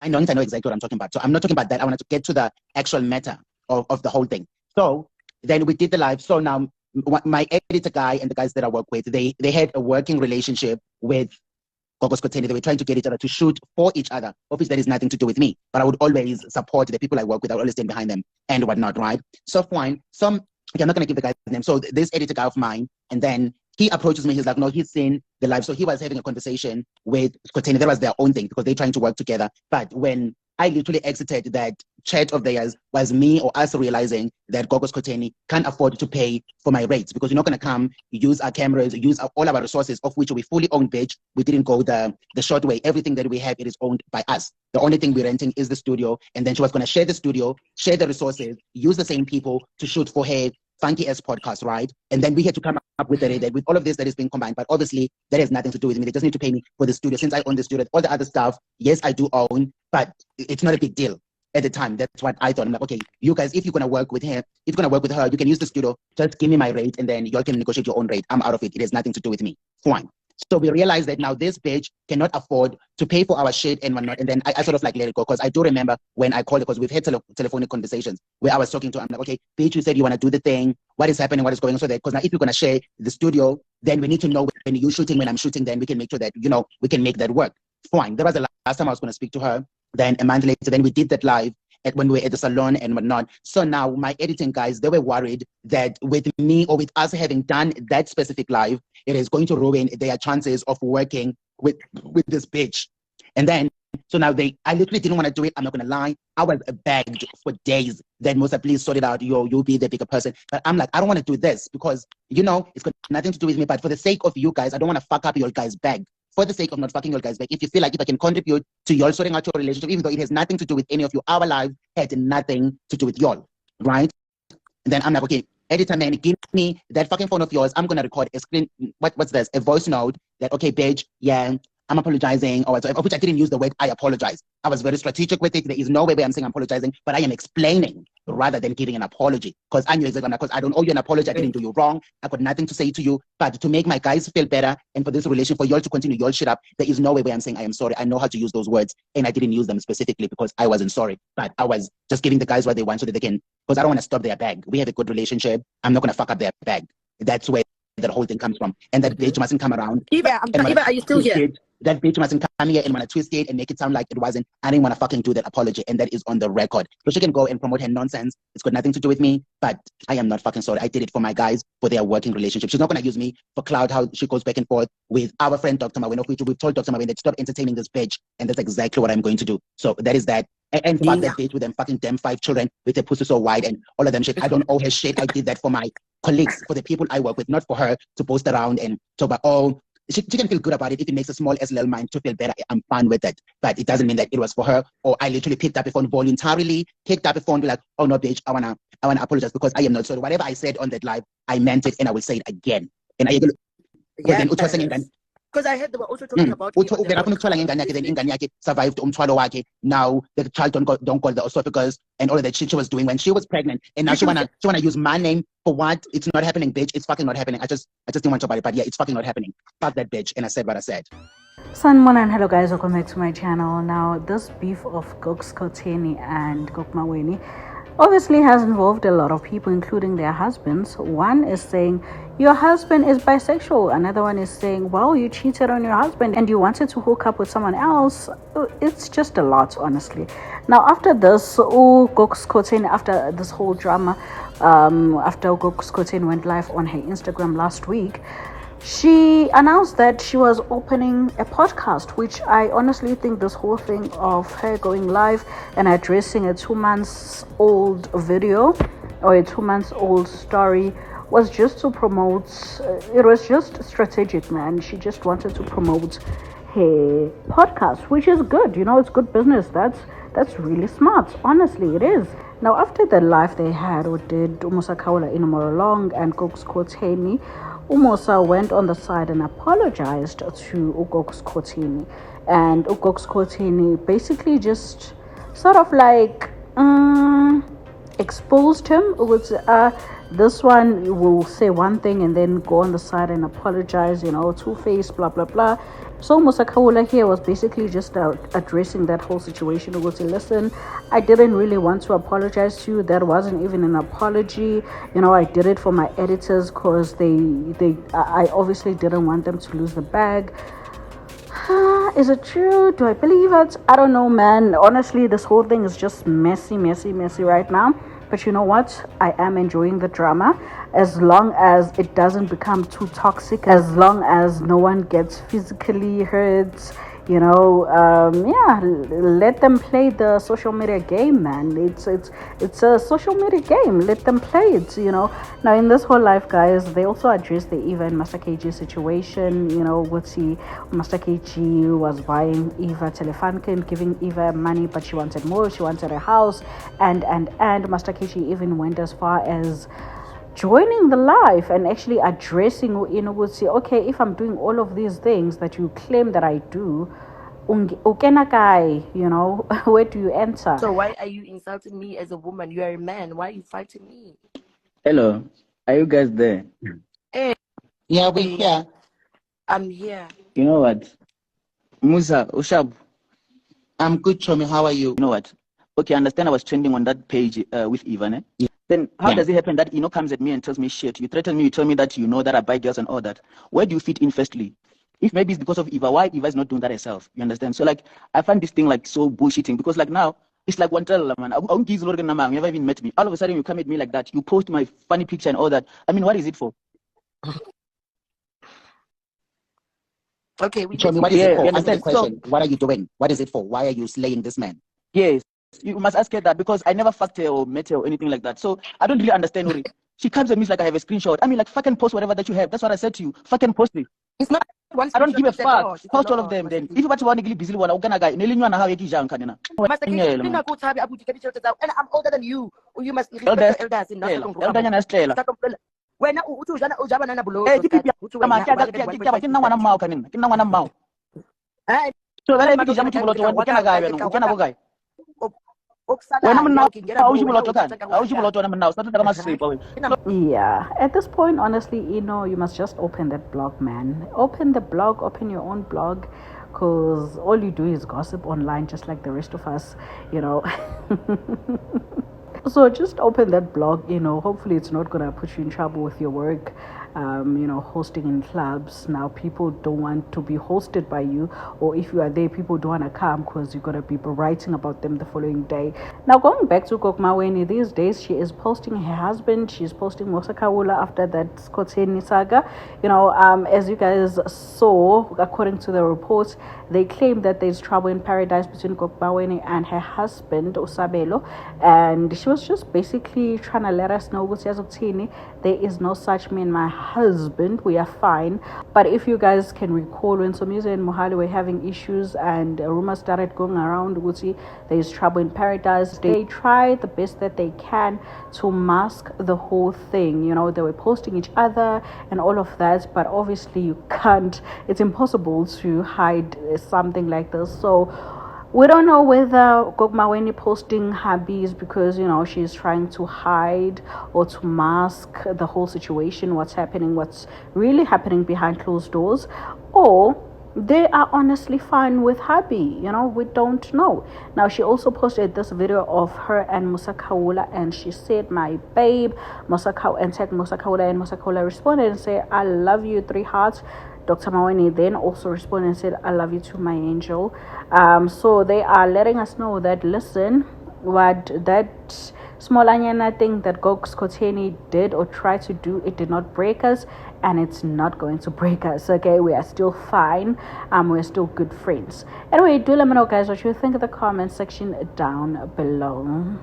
I know exactly what I'm talking about. So I'm not talking about that. I wanted to get to the actual matter of the whole thing. So then we did the live. So now my editor guy and the guys that I work with, they had a working relationship with Gogo Skhotheni. They were trying to get each other to shoot for each other. Obviously, that is nothing to do with me, but I would always support the people I work with. I would always stand behind them and whatnot, right? So fine. Okay, I'm not going to give the guy's name. So this editor guy of mine, and then he approaches me. He's like, no, he's seen the live. So he was having a conversation with Skhotheni. That was their own thing because they're trying to work together. But when I literally exited that chat of theirs, was me or us realizing that Gogo Skhotheni can't afford to pay for my rates because you're not going to come use our cameras, use all our resources, of which we fully own, bitch. We didn't go the short way. Everything that we have, it is owned by us. The only thing we're renting is the studio. And then she was going to share the studio, share the resources, use the same people to shoot for her funky ass podcast, right? And then we had to come up with with all of this that is being combined. But obviously, that has nothing to do with me. They just need to pay me for the studio. Since I own the studio, all the other stuff, yes, I do own, but it's not a big deal at the time. That's what I thought. I'm like, okay, you guys, if you're gonna work with him, if you're gonna work with her, you can use the studio. Just give me my rate, and then y'all can negotiate your own rate. I'm out of it. It has nothing to do with me. Fine. So we realized that now this bitch cannot afford to pay for our shit and whatnot. And then I sort of like let it go because I do remember when I called her because we've had telephonic conversations where I was talking to her. I'm like, okay, bitch, you said you want to do the thing. What is happening? What is going on? So that because now if you're going to share the studio, then we need to know when you're shooting, when I'm shooting, then we can make sure that, we can make that work. Fine. That was the last time I was going to speak to her. Then a month later, then we did that live when we were at the salon and whatnot. So now my editing guys, they were worried that with me or with us having done that specific live, it is going to ruin their chances of working with this bitch. And then, so now I literally didn't want to do it. I'm not going to lie. I was begged for days that Musa, please sort it out. You'll be the bigger person. But I'm like, I don't want to do this because, it's got nothing to do with me. But for the sake of you guys, I don't want to fuck up your guys' bag. For the sake of not fucking your guys back, if you feel like if I can contribute to y'all sorting out your relationship, even though it has nothing to do with any of you, our lives had nothing to do with y'all, right? And then I'm like, okay, editor man, give me that fucking phone of yours. I'm gonna record a screen. What's this? A voice note that, okay, bitch, yeah, I'm apologizing, or whatsoever, which I didn't use the word I apologize. I was very strategic with it. There is no way where I'm saying I'm apologizing, but I am explaining rather than giving an apology. Because I knew exactly, because I don't owe you an apology. I didn't do you wrong. I got nothing to say to you. But to make my guys feel better and for this relation, for y'all to continue y'all shit up, there is no way where I'm saying I am sorry. I know how to use those words, and I didn't use them specifically because I wasn't sorry. But I was just giving the guys what they want so that they can, because I don't want to stop their bag. We have a good relationship. I'm not going to fuck up their bag. That's where that whole thing comes from. And that bitch mustn't come around. Eva, are you still here? That bitch mustn't come here and want to twist it and make it sound like it wasn't. I didn't want to fucking do that apology, and that is on the record. So she can go and promote her nonsense. It's got nothing to do with me, but I am not fucking sorry. I did it for my guys, for their working relationship. She's not going to use me for cloud, how she goes back and forth with our friend Dr. Mawin, of which we've told Dr. Mawin that stop entertaining this bitch, and that's exactly what I'm going to do. So that is that. And fuck that bitch with them fucking damn 5 children with their pussy so wide and all of them shit. I don't owe her shit. I did that for my colleagues, for the people I work with, not for her to post around and talk about, she can feel good about it. If it makes a small little mind to feel better, I'm fine with it. But it doesn't mean that it was for her, or I literally picked up a phone voluntarily, picked up a phone, be like, oh no, bitch, I wanna apologize because I am not sorry. Whatever I said on that live, I meant it, and I will say it again. And I because I heard they were also talking about then survived now the child don't call the esophagus and all of that shit she was doing when she was pregnant, and now she wanna use my name for what? It's not happening, bitch. It's fucking not happening. I just didn't want to about it, but yeah, it's fucking not happening. Fuck that bitch. And I said what I said. Sanmona and hello guys, welcome back to my channel. Now this beef of Gogo Skhotheni and Gogo Maweni obviously has involved a lot of people, including their husbands. One is saying your husband is bisexual. Another one is saying, well, you cheated on your husband and you wanted to hook up with someone else. It's just a lot, honestly. Now after this, Gogo Skhotheni, after this whole drama, after Gogo Skhotheni went live on her Instagram last week, she announced that she was opening a podcast, which I honestly think this whole thing of her going live and addressing a 2 months old video or a 2 months old story was just to promote, it was just strategic, man. She just wanted to promote her podcast, which is good. It's good business. That's really smart. Honestly, it is. Now, after the live they had or did Musa Khawula in Morolong and Gogo Skhotheni, Musa went on the side and apologized to Gogo Skhotheni. And Gogo Skhotheni basically just sort of like exposed him. With this one will say one thing and then go on the side and apologize, two-faced, blah blah blah. So Musa Khawula here was basically just addressing that whole situation. Go to listen, I didn't really want to apologize to you. That wasn't even an apology. I did it for my editors because I obviously didn't want them to lose the bag. Is it true? Do I believe it? I don't know, man. Honestly, this whole thing is just messy right now. But you know what? I am enjoying the drama as long as it doesn't become too toxic, as long as no one gets physically hurt. Let them play the social media game, man. It's a social media game. Let them play it. Now in this whole life, guys, they also address the Eva and Master KG situation. Master KG was buying Eva telefunken, giving Eva money, but she wanted more. She wanted a house, and Master KG even went as far as joining the life and actually addressing, would say, okay, if I'm doing all of these things that you claim that I do, where do you enter? So why are you insulting me as a woman? You are a man. Why are you fighting me? Hello, are you guys there? Hey. Yeah, we're here. I'm here. You know what? Musa, Ushab. I'm good, Chomi. How are you? You know what? Okay, I understand I was trending on that page with Ivan. Yeah. Then how does it happen that comes at me and tells me shit? You threaten me, you tell me that that I buy girls and all that. Where do you fit in firstly? If maybe it's because of Eva, why Eva is not doing that herself? You understand? So I find this thing so bullshitting because now it's like one tell man. You never even met me. All of a sudden you come at me like that. You post my funny picture and all that. I mean, what is it for? Okay, what is it for? Answer the question. What are you doing? What is it for? Why are you slaying this man? Yes. You must ask her that because I never fucked her or met her or anything like that. So I don't really understand what she comes at me like I have a screenshot. I mean, fucking post whatever that you have. That's what I said to you. Fucking post it. It's not I don't give a fuck. Post all of them then. If you want to be busy, I'm gonna guy. And I'm older than you. You must respect elders in wena uthi ujaba nana bulo yeah, at this point, honestly, you must just open that blog, man. Open the blog, open your own blog, because all you do is gossip online just like the rest of us. So just open that blog. Hopefully it's not gonna put you in trouble with your work. Hosting in clubs. Now people don't want to be hosted by you, or if you are there, people don't want to come because you're gonna be writing about them the following day. Now going back to Gogo, these days she is posting her husband. She's posting Musa Khawula after that Skhotheni saga. As you guys saw, according to the reports, they claim that there's trouble in paradise between Gogo and her husband Usabelo, and she was just basically trying to let us know there is no such man, my husband, we are fine. But if you guys can recall, when Musa and Mohali were having issues and rumors started going around, there is trouble in paradise, they tried the best that they can to mask the whole thing. They were posting each other and all of that, but obviously you can't, it's impossible to hide something like this. So we don't know whether Gogo posting hubby is because she's trying to hide or to mask the whole situation, what's really happening behind closed doors, or they are honestly fine with hubby. We don't know. Now she also posted this video of her and Musa Khawula, and she said, my babe, and tagged Musa Khawula, and Musa Khawula responded and said, I love you, 3 hearts. Dr. Maweni then also responded and said, I love you too, my angel. So they are letting us know that, listen, what that small anyana thing that Skhotheni did or tried to do, it did not break us, and it's not going to break us. Okay, we are still fine. We're still good friends. Anyway, do let me know, guys, what you think in the comment section down below.